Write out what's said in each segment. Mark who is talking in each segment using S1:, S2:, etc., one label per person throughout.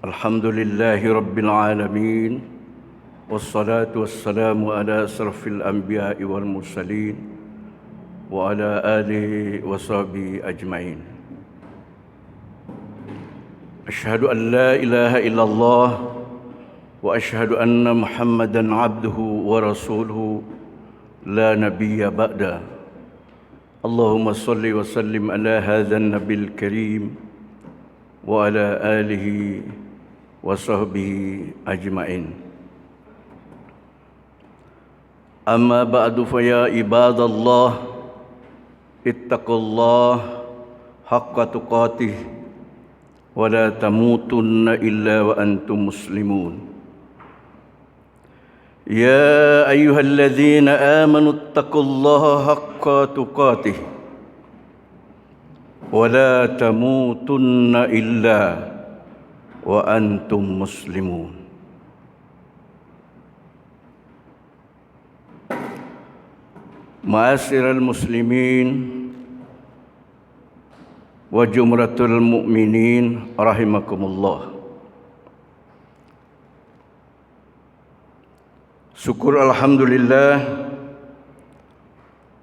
S1: الحمد لله رب العالمين، والصلاة والسلام على أشرف الأنبياء والمرسلين وعلى آله وصحبه أجمعين. أشهد أن لا إله إلا الله وأشهد أن محمدًا عبده ورسوله لا نبي بعده. اللهم صل وسلم على هذا النبي الكريم وعلى آله وصحبه أجمعين. أما بعد فيا عباد الله اتقوا الله حق تقاته ولا تموتن إلا وأنتم مسلمون. يا أيها الذين آمنوا اتقوا الله حق تقاته ولا تموتن إلا وأنتم مسلمون. معاشر المسلمين وجمرة المؤمنين رحمكم الله. Syukur alhamdulillah,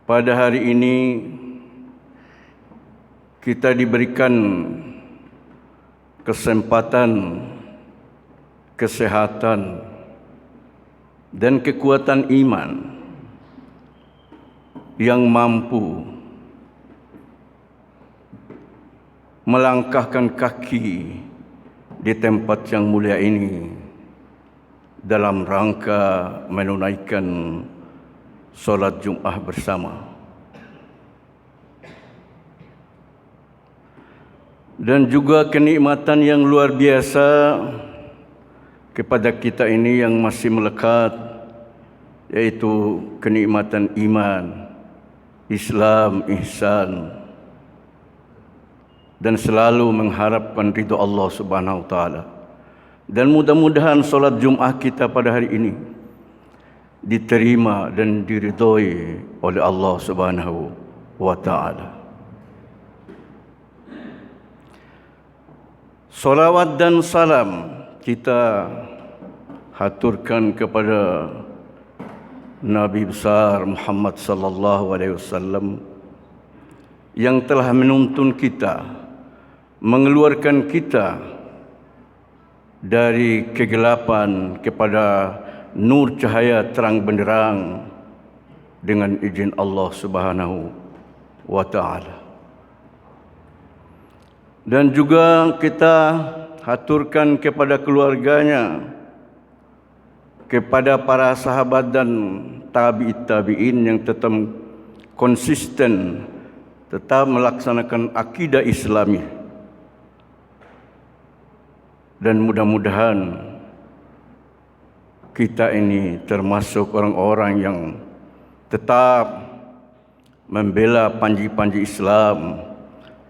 S1: pada hari ini kita diberikan kesempatan, kesehatan dan kekuatan iman yang mampu melangkahkan kaki di tempat yang mulia ini dalam rangka menunaikan solat Jumat bersama. Dan juga kenikmatan yang luar biasa kepada kita ini yang masih melekat, yaitu kenikmatan iman, Islam, ihsan, dan selalu mengharapkan ridha Allah Subhanahu wa taala. Dan mudah-mudahan solat Jumat kita pada hari ini diterima dan diridhoi oleh Allah Subhanahu wa taala. Salawat dan salam kita haturkan kepada Nabi besar Muhammad sallallahu alaihi wasallam yang telah menuntun kita, mengeluarkan kita dari kegelapan kepada nur cahaya terang benderang dengan izin Allah Subhanahu wa taala. Dan juga kita haturkan kepada keluarganya, kepada para sahabat dan tabi'in yang tetap konsisten, tetap melaksanakan akidah Islami. Dan mudah-mudahan kita ini termasuk orang-orang yang tetap membela panji-panji Islam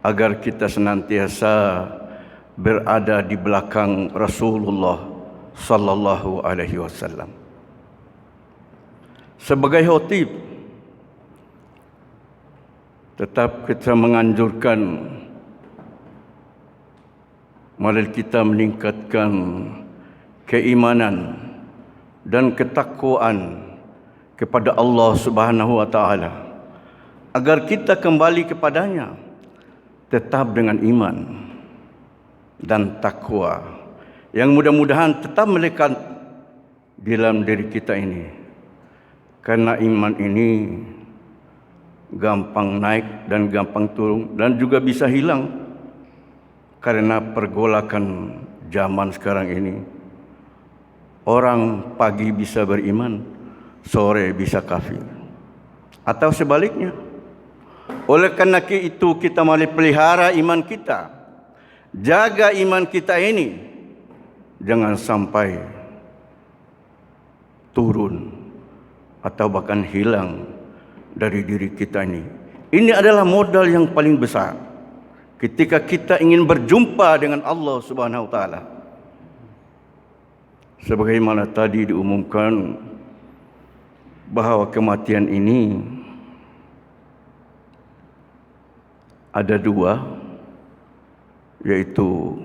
S1: agar kita senantiasa berada di belakang Rasulullah sallallahu alaihi wasallam. Sebagai khatib, tetap kita menganjurkan mari kita meningkatkan keimanan dan ketakwaan kepada Allah Subhanahu wa taala agar kita kembali kepadanya tetap dengan iman dan takwa yang mudah-mudahan tetap melekat di dalam diri kita ini. Karena iman ini gampang naik dan gampang turun dan juga bisa hilang karena pergolakan zaman sekarang ini. Orang pagi bisa beriman, sore bisa kafir, atau sebaliknya. Oleh karena itu kita mari pelihara iman kita, jaga iman kita ini, jangan sampai turun atau bahkan hilang dari diri kita ini. Ini adalah modal yang paling besar ketika kita ingin berjumpa dengan Allah Subhanahu wa taala. Sebagaimana tadi diumumkan bahwa kematian ini ada dua, yaitu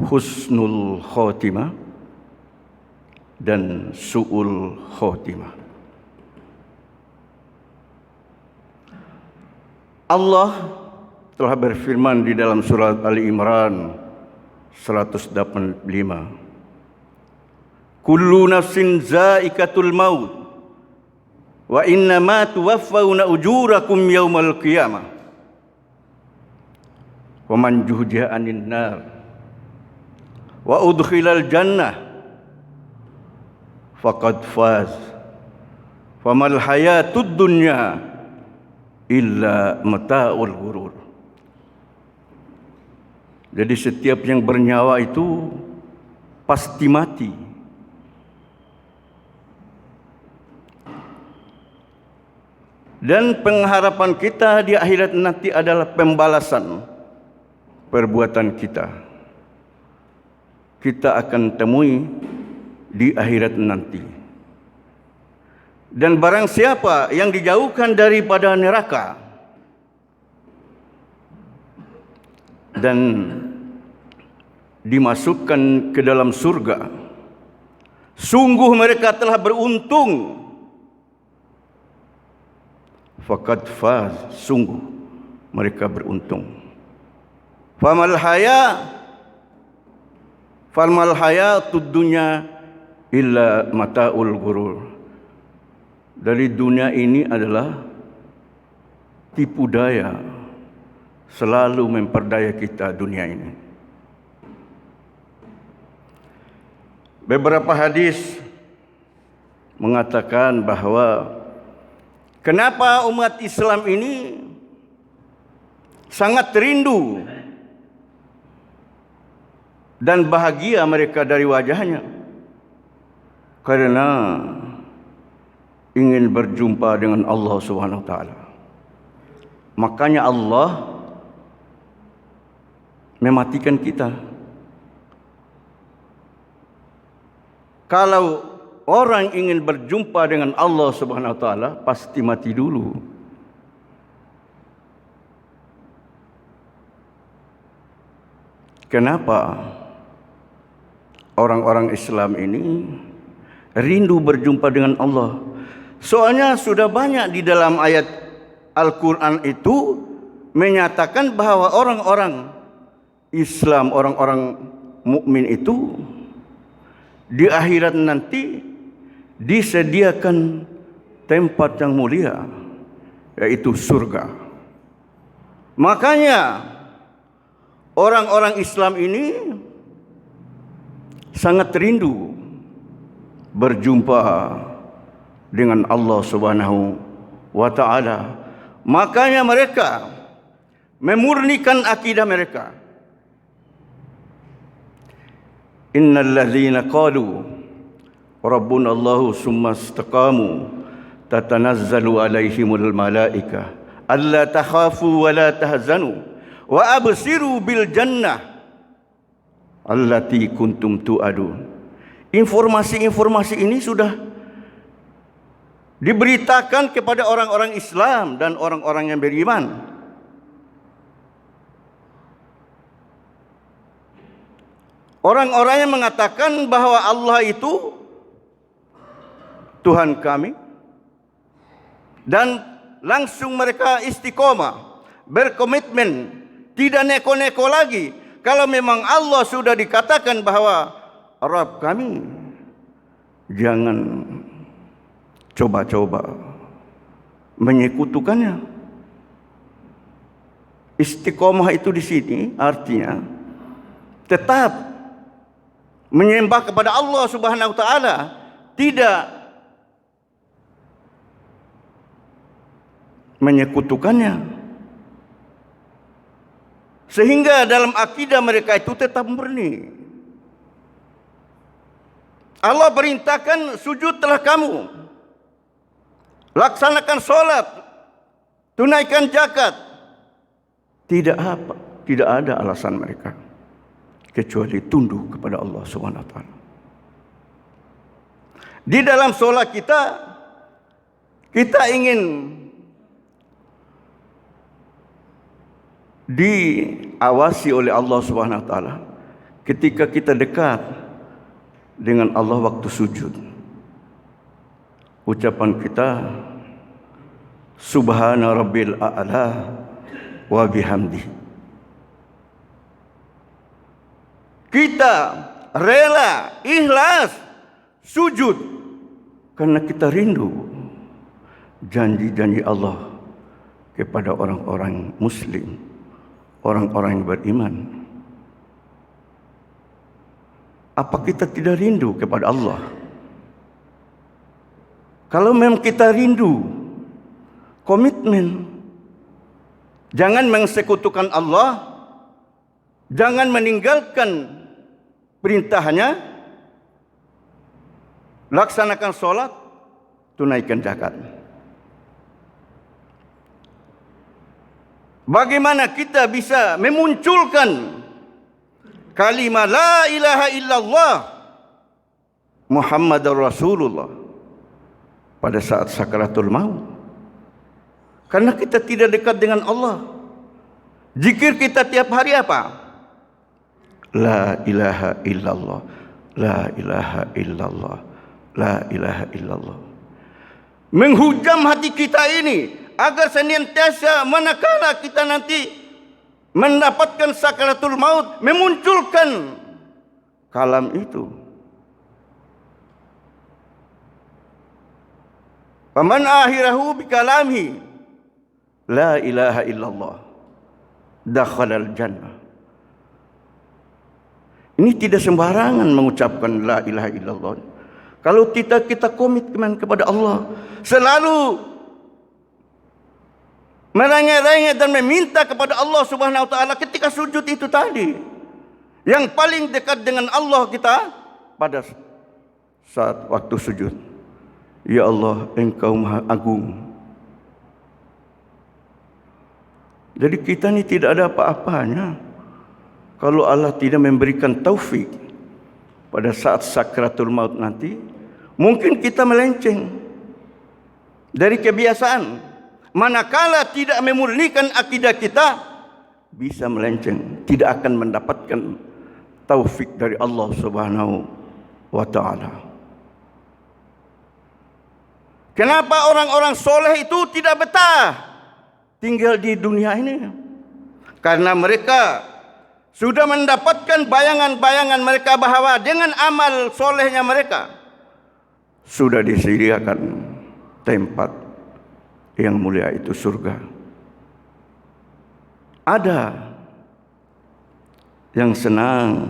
S1: husnul khotimah dan su'ul khotimah. Allah telah berfirman di dalam surat Ali Imran 185, kullu nafsin zaikatul maut wa innama tuwaffawna ujurakum yaumal qiyamah wa man juhdiha 'anil nar wa udkhilal jannah faqad faz famal hayatud dunya illa mata'ul ghurur. Jadi setiap yang bernyawa itu pasti mati. Dan pengharapan kita di akhirat nanti adalah pembalasan perbuatan kita. Kita akan temui di akhirat nanti. Dan barang siapa yang dijauhkan daripada neraka dan dimasukkan ke dalam surga, sungguh mereka telah beruntung. Faqad faz, sungguh mereka beruntung. Famal hayatud dunya illa mata'ul ghurur. Dari dunia ini adalah tipu daya, selalu memperdaya kita dunia ini. Beberapa hadis mengatakan bahwa kenapa umat Islam ini sangat rindu dan bahagia mereka dari wajahnya, karena ingin berjumpa dengan Allah Subhanahu wa taala. Makanya Allah mematikan kita. Kalau orang ingin berjumpa dengan Allah Subhanahu wa taala, pasti mati dulu. Kenapa orang-orang Islam ini rindu berjumpa dengan Allah? Soalnya sudah banyak di dalam ayat Al-Quran itu menyatakan bahwa orang-orang Islam, orang-orang mukmin itu di akhirat nanti disediakan tempat yang mulia, yaitu surga. Makanya orang-orang Islam ini sangat rindu berjumpa dengan Allah Subhanahu wa taala. Makanya mereka memurnikan akidah mereka. Innal ladzina qalu rabbuna Allahu summa istaqamu tatanazzalu alaihimul malaika alla takhafu wa la tahzanu wa absiru bil jannah allati kuntum tu'adun. Informasi-informasi ini sudah diberitakan kepada orang-orang Islam dan orang-orang yang beriman. Orang-orang yang mengatakan bahwa Allah itu Tuhan kami, dan langsung mereka istiqomah, berkomitmen, tidak neko-neko lagi. Kalau memang Allah sudah dikatakan bahwa Rabb kami, jangan coba-coba menyekutukannya. Istiqomah itu di sini artinya tetap menyembah kepada Allah Subhanahu wa taala, tidak menyekutukannya. Sehingga dalam akidah mereka itu tetap murni. Allah perintahkan sujudlah kamu, laksanakan sholat, tunaikan zakat. Tidak ada alasan mereka kecuali tunduk kepada Allah Subhanahu wa taala. Di dalam sholat kita ingin diawasi oleh Allah Subhanahu wa taala ketika kita dekat dengan Allah waktu sujud. Ucapan kita subhana rabbil a'la wa bihamdi. Kita rela, ikhlas sujud karena kita rindu janji-janji Allah kepada orang-orang muslim, orang-orang yang beriman. Apa kita tidak rindu kepada Allah? Kalau memang kita rindu, komitmen, jangan mengesekutukan Allah, jangan meninggalkan perintahnya, laksanakan solat, tunaikan zakat. Bagaimana kita bisa memunculkan kalimat la ilaha illallah Muhammadur Rasulullah pada saat sakaratul maut? Karena kita tidak dekat dengan Allah. Zikir kita tiap hari apa? La ilaha illallah, la ilaha illallah, la ilaha illallah. Menghujam hati kita ini agar senantiasa manakala kita nanti mendapatkan sakaratul maut, memunculkan kalam itu. Faman akhirahu bikalami la ilaha illallah dakhalal jannah. Ini tidak sembarangan mengucapkan la ilaha illallah. Kalau kita komitmen kepada Allah, selalu merengek-rengek dan meminta kepada Allah Subhanahu wa taala ketika sujud itu tadi. Yang paling dekat dengan Allah kita pada saat waktu sujud. Ya Allah, Engkau Maha Agung. Jadi kita ini tidak ada apa-apanya kalau Allah tidak memberikan taufik pada saat sakratul maut nanti. Mungkin kita melenceng dari kebiasaan. Manakala tidak memurnikan akidah kita, bisa melenceng, tidak akan mendapatkan taufik dari Allah Subhanahu wa taala. Kenapa orang-orang soleh itu tidak betah tinggal di dunia ini? Karena mereka sudah mendapatkan bayangan-bayangan mereka bahwa dengan amal solehnya mereka sudah disediakan tempat yang mulia, itu surga. Ada yang senang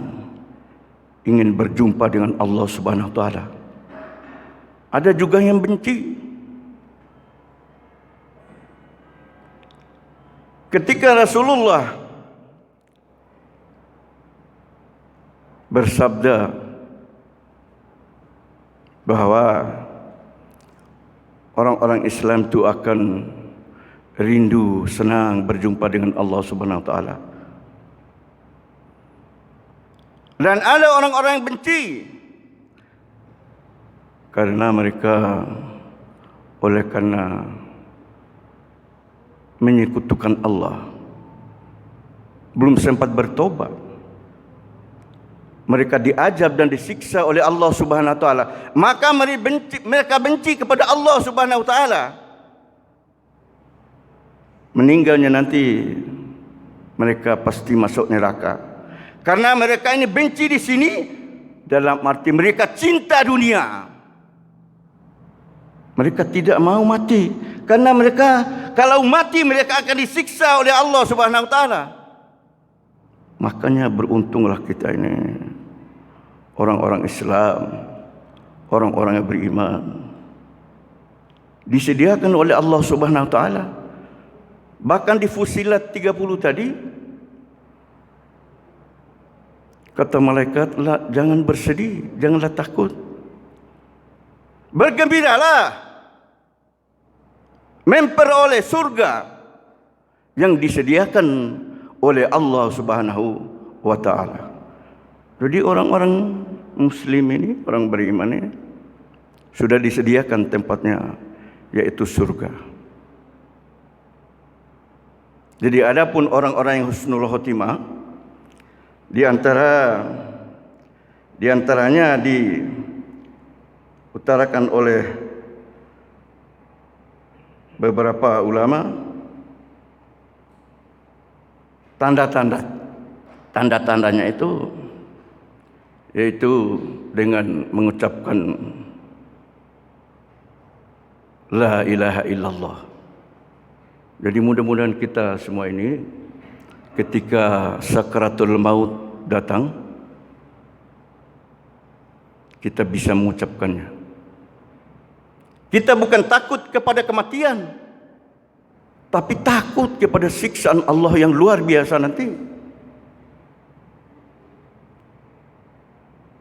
S1: ingin berjumpa dengan Allah Subhanahu wa taala. Ada juga yang benci. Ketika Rasulullah bersabda bahwa orang-orang Islam itu akan rindu, senang berjumpa dengan Allah Subhanahu wa taala. Dan ada orang-orang yang benci karena mereka oleh karena menyekutukan Allah belum sempat bertobat. Mereka diazab dan disiksa oleh Allah Subhanahu wa taala. Maka mereka benci kepada Allah Subhanahu wa taala. Meninggalnya nanti mereka pasti masuk neraka. Karena mereka ini benci di sini dalam arti mereka cinta dunia. Mereka tidak mau mati karena mereka kalau mati mereka akan disiksa oleh Allah Subhanahu wa taala. Makanya beruntunglah kita ini, orang-orang Islam, orang-orang yang beriman, disediakan oleh Allah Subhanahu wa taala. Bahkan di Fussilat 30 tadi kata malaikat, jangan bersedih, janganlah takut, bergembiralah memperoleh surga yang disediakan oleh Allah Subhanahu wa taala. Jadi orang-orang muslim ini, orang beriman ini sudah disediakan tempatnya, yaitu surga. Jadi adapun orang-orang yang husnul khotimah, di antaranya diutarakan oleh beberapa ulama, tanda-tandanya itu yaitu dengan mengucapkan la ilaha illallah. Jadi mudah-mudahan kita semua ini ketika sakaratul maut datang, kita bisa mengucapkannya. Kita bukan takut kepada kematian, tapi takut kepada siksaan Allah yang luar biasa nanti.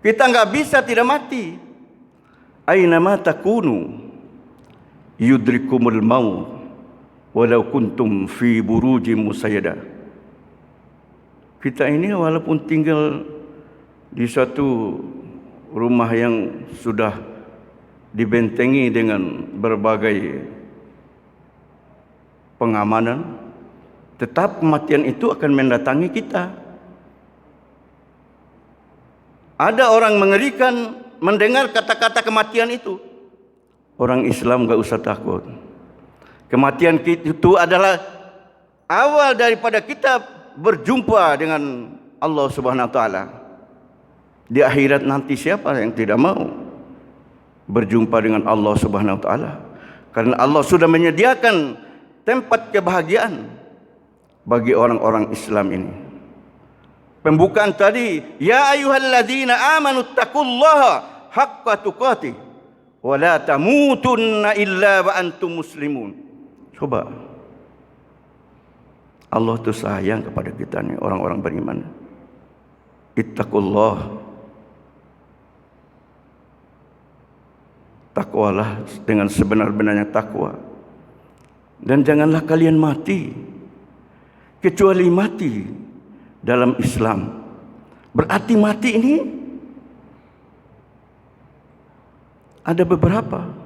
S1: Kita enggak bisa tidak mati. Ainama takunu yudrikumul maut walau kuntum fi burujim musayyadah. Kita ini walaupun tinggal di satu rumah yang sudah dibentengi dengan berbagai pengamanan, tetap kematian itu akan mendatangi kita. Ada orang mengerikan mendengar kata-kata kematian itu. Orang Islam enggak usah takut. Kematian itu adalah awal daripada kita berjumpa dengan Allah Subhanahu wa taala. Di akhirat nanti siapa yang tidak mau berjumpa dengan Allah Subhanahu wa taala? Karena Allah sudah menyediakan tempat kebahagiaan bagi orang-orang Islam ini. Pembukaan tadi, ya ayyuhalladzina amanu taqullaha haqqa tuqatih wa la tamutunna illa wa antum muslimun. Coba, Allah itu sayang kepada kita nih, orang-orang beriman. Ittaqullah, takwalah dengan sebenar-benarnya takwa. Dan janganlah kalian mati kecuali mati dalam Islam. Berarti mati ini ada beberapa.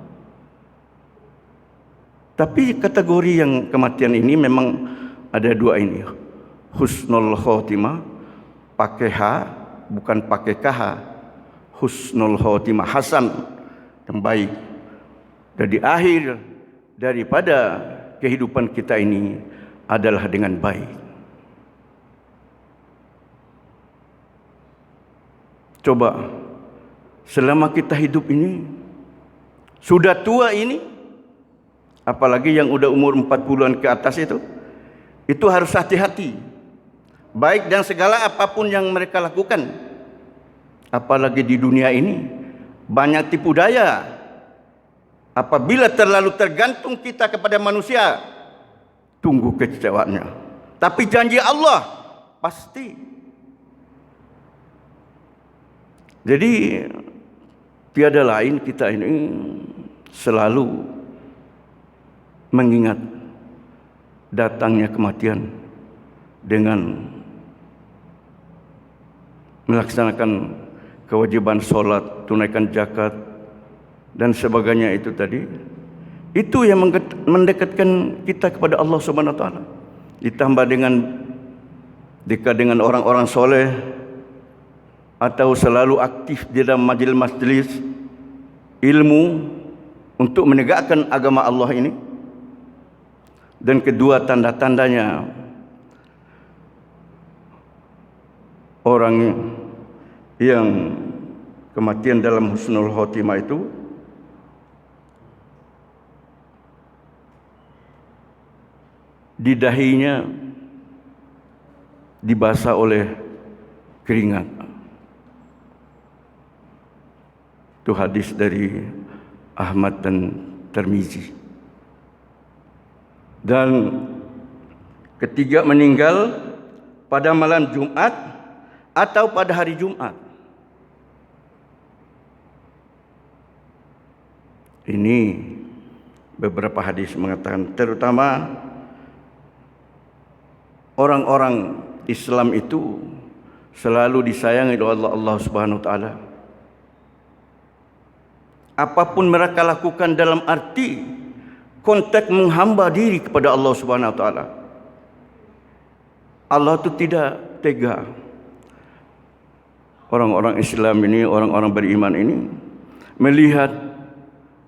S1: Tapi kategori yang kematian ini memang ada dua ini. Husnul khotimah, pakai H, bukan pakai KH. Husnul khotimah, hasan, yang baik. Jadi akhir daripada kehidupan kita ini adalah dengan baik. Coba, selama kita hidup ini, sudah tua ini, apalagi yang udah umur 40-an ke atas itu harus hati-hati. Baik dan segala apapun yang mereka lakukan. Apalagi di dunia ini, banyak tipu daya. Apabila terlalu tergantung kita kepada manusia, tunggu kekecewaannya. Tapi janji Allah pasti. Jadi tiada lain kita ini selalu mengingat datangnya kematian dengan melaksanakan kewajiban sholat, tunaikan zakat dan sebagainya itu tadi. Itu yang mendekatkan kita kepada Allah Subhanahu wa taala. Ditambah dengan dekat dengan orang-orang soleh, atau selalu aktif di dalam majelis ilmu untuk menegakkan agama Allah ini. Dan kedua tanda-tandanya, orang yang kematian dalam husnul khotimah itu di dahinya dibasah oleh keringat. Itu hadis dari Ahmad dan Tirmizi. Dan ketiga, meninggal pada malam Jumat atau pada hari Jumat. Ini beberapa hadis mengatakan, terutama orang-orang Islam itu selalu disayangi oleh Allah Subhanahu wa taala. Apapun mereka lakukan dalam arti konteks menghamba diri kepada Allah Subhanahu wa taala. Allah itu tidak tega. Orang-orang Islam ini, orang-orang beriman ini melihat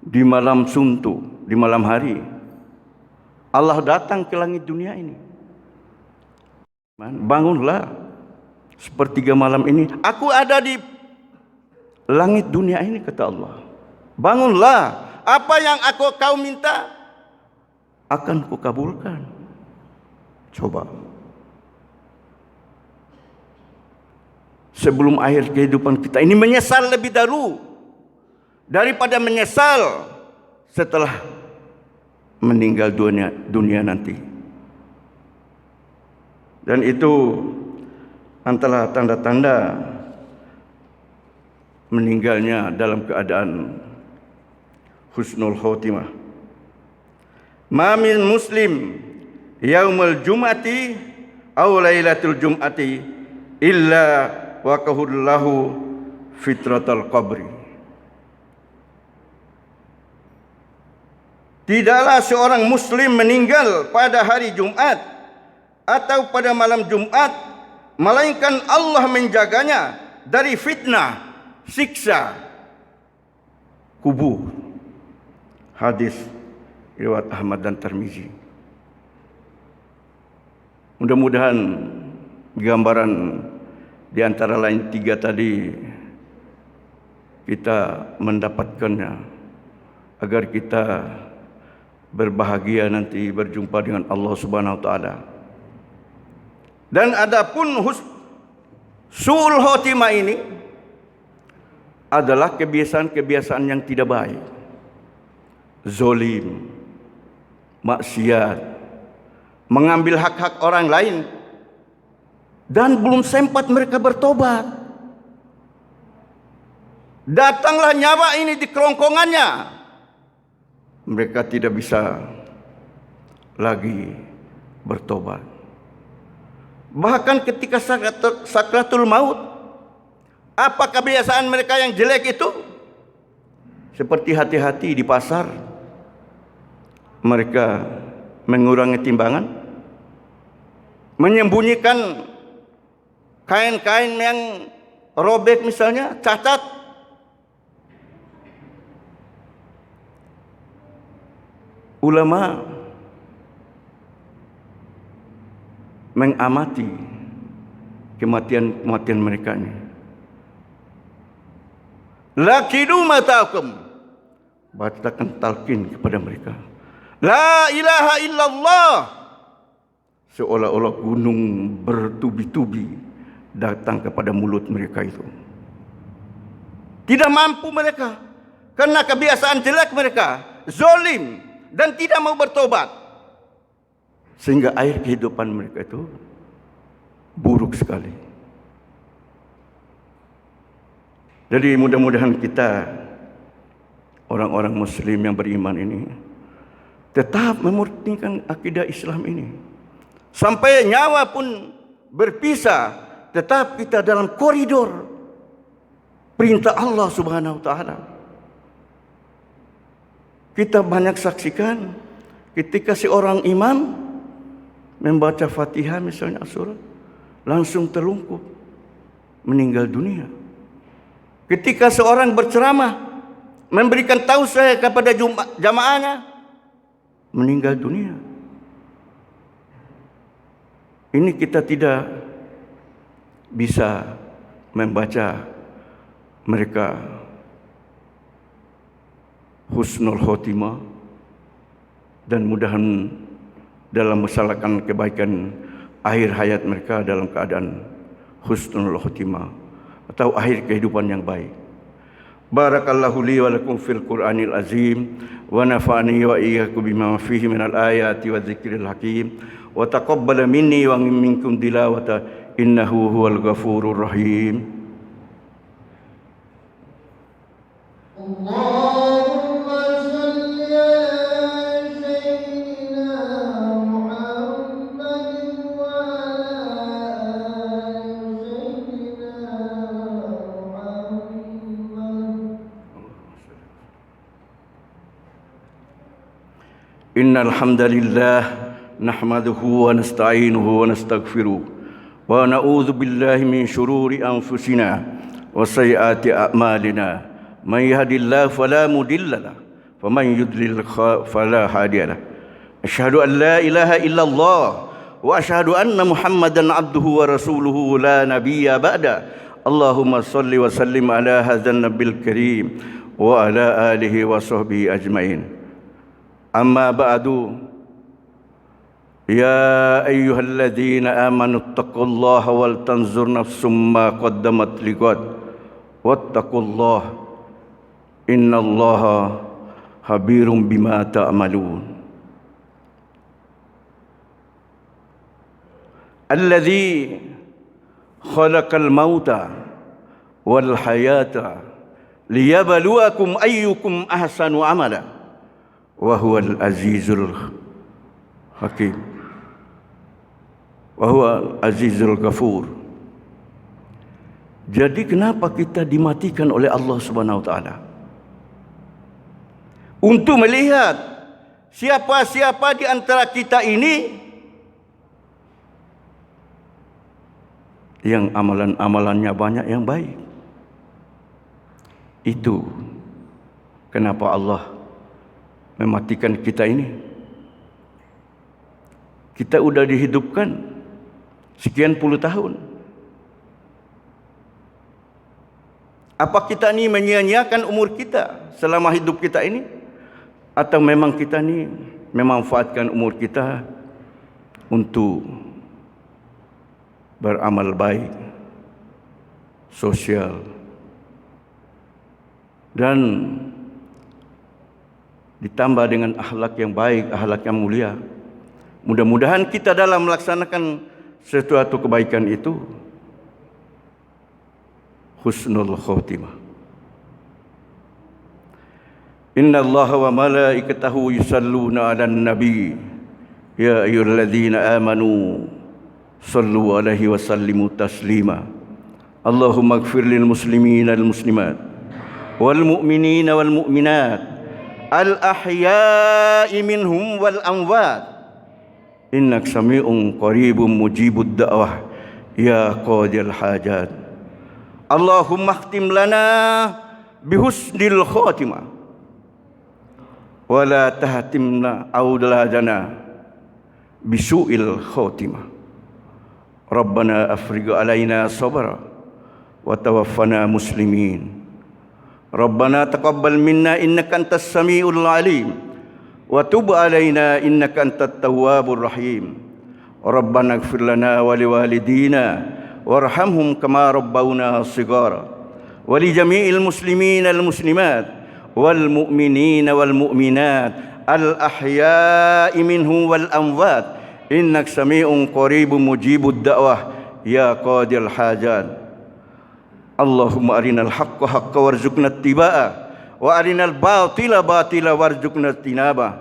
S1: di malam suntuk, di malam hari, Allah datang ke langit dunia ini. Bangunlah, sepertiga malam ini aku ada di langit dunia ini, kata Allah. Bangunlah, apa yang kau minta akan kukabulkan. Coba. Sebelum akhir kehidupan kita ini menyesal lebih dahulu daripada menyesal setelah meninggal dunia nanti. Dan itu antara tanda-tanda meninggalnya dalam keadaan husnul khotimah. Ma min muslim yaumul jum'ati aw lailatul jum'ati illa waqahullahu fitratal qabri. Tidaklah seorang muslim meninggal pada hari Jumat atau pada malam Jumat melainkan Allah menjaganya dari fitnah, siksa kubur. Hadis riwayat Ahmad dan Tirmizi. Mudah-mudahan gambaran di antara lain 3 tadi kita mendapatkannya agar kita berbahagia nanti berjumpa dengan Allah Subhanahu wa taala. Dan adapun su'ul khotimah ini adalah kebiasaan-kebiasaan yang tidak baik. Zalim, maksiat, mengambil hak-hak orang lain, dan belum sempat mereka bertobat. Datanglah nyawa ini di kerongkongannya. Mereka tidak bisa lagi bertobat. Bahkan ketika sakratul maut, apa kebiasaan mereka yang jelek itu? Seperti hati-hati di pasar, mereka mengurangi timbangan, menyembunyikan kain-kain yang robek misalnya, cacat. Ulama mengamati kematian mereka ini. Lakidu matakum, bacakan talqin kepada mereka. La ilaha illallah. Seolah-olah gunung bertubi-tubi datang kepada mulut mereka itu. Tidak mampu mereka karena kebiasaan jelek mereka, zalim dan tidak mau bertobat. Sehingga akhir kehidupan mereka itu buruk sekali. Jadi mudah-mudahan kita orang-orang muslim yang beriman ini tetap memurnikan akidah Islam ini. Sampai nyawa pun berpisah, tetap kita dalam koridor perintah Allah Subhanahu wa taala. Kita banyak saksikan ketika seorang imam membaca Fatihah misalnya surat, langsung terlungkup, meninggal dunia. Ketika seorang berceramah memberikan tausiah kepada jamaahnya, meninggal dunia. Ini kita tidak bisa membaca mereka husnul khotimah dan mudahan dalam melaksanakan kebaikan akhir hayat mereka dalam keadaan husnul khotimah atau akhir kehidupan yang baik. Barakallahu li wa lakum fil Qur'anil azim wa nafa'ani wa iyyakum bima fihi minal ayati wa dzikril hakim wa taqabbala minni wa minkum tilawata innahu huwal ghafurur rahim.
S2: Allahumma salli ala sayyidina Muhammadin wa ala sayyidina Muhammad.
S1: Innal hamdalillah نحمده ونستعينه ونستغفره ونعوذ بالله من شرور أنفسنا وسيئات أعمالنا من يهد الله فلا مضل له ومن يضلل فلا هادي له أشهد أن لا إله إلا الله وأشهد أن محمدا عبده ورسوله لا نبي بعده اللهم صل وسلم على هذا النبي الكريم وعلى آله وصحبه أجمعين أما بعد يا أيها الذين آمنوا اتقوا الله ولتنظر نفس ما قدمت لغد واتقوا الله إن الله خبير بما تعملون الذي خلق الموت والحياة ليبلوكم أيكم أحسن عملا وهو العزيز الحكيم وهو العزيز الغفور. Jadi kenapa kita dimatikan oleh Allah Subhanahu wa taala? Untuk melihat siapa-siapa di antara kita ini yang amalan-amalannya banyak yang baik. Itu kenapa Allah mematikan kita ini. Kita sudah dihidupkan sekian puluh tahun. Apa kita ini menyia-nyiakan umur kita selama hidup kita ini? Atau memang kita ini memanfaatkan umur kita untuk beramal baik, sosial, dan ditambah dengan akhlak yang baik, akhlak yang mulia. Mudah-mudahan kita dalam melaksanakan sesuatu kebaikan itu husnul khotimah. Inna Allah wa malaikatahu yusalluna 'alan nabi ya ayyuhalladzina amanu sallu alaihi wa sallimu taslima. Allahumma ighfir lil muslimina wal muslimat wal mu'minina wal mu'minat al ahya'i minhum wal amwat innak sami'un qaribun mujibud da'wah ya qadil hajat. Allahumma khtim lana bihusnil khatimah wa la tahtimna awladana bisu'il khatimah. Rabbana afrigh alaina sabra wa tawaffana muslimin. Rabbana taqabbal minna innaka antas samiul alim wa tub alaina innaka antat tawwabur rahim. Rabbana ighfir lana wa liwalidina warhamhum kama rabbawna shighara wa li jami'il muslimina wal muslimat wal mu'minina wal mu'minat al ahya'i minhum wal amwat innak sami'un qaribun mujibud da'wah ya qadil hajat. Allahumma arinal haqqa haqqa warzuqna ittiba'ah wa arinal batila batila warzuqna ijtinabah.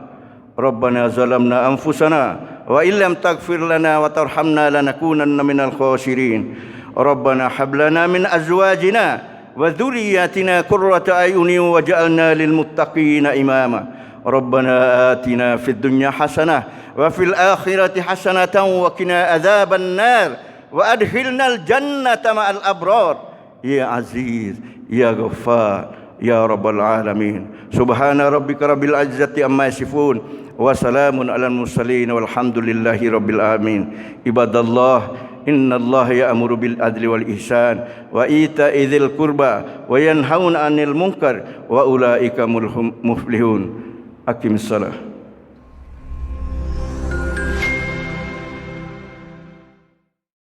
S1: Rabbana zalamna anfusana wa illam taghfir lana wa tarhamna lanakunanna minal khasirin. Rabbana hab lana min azwajina wa dhurriyyatina qurrata a'yunin waj'alna lil muttaqina imama. Rabbana atina fid dunya hasanah wa fil akhirati hasanatan wa qina adzaban nar wa adkhilnal jannata ma'al abrar. Ya Aziz, Ya Ghaffar, Ya Rabbal Alamin. Subhana rabbika rabbil izzati amma yasifun wa salamun alal mursalin walhamdulillahi rabbil alamin. Ibadallah, innallaha ya'muru bil adli wal ihsan wa ita'i dzil qurba wa yanhauna 'anil munkar wa ulaika muflihun. Aqimissalah.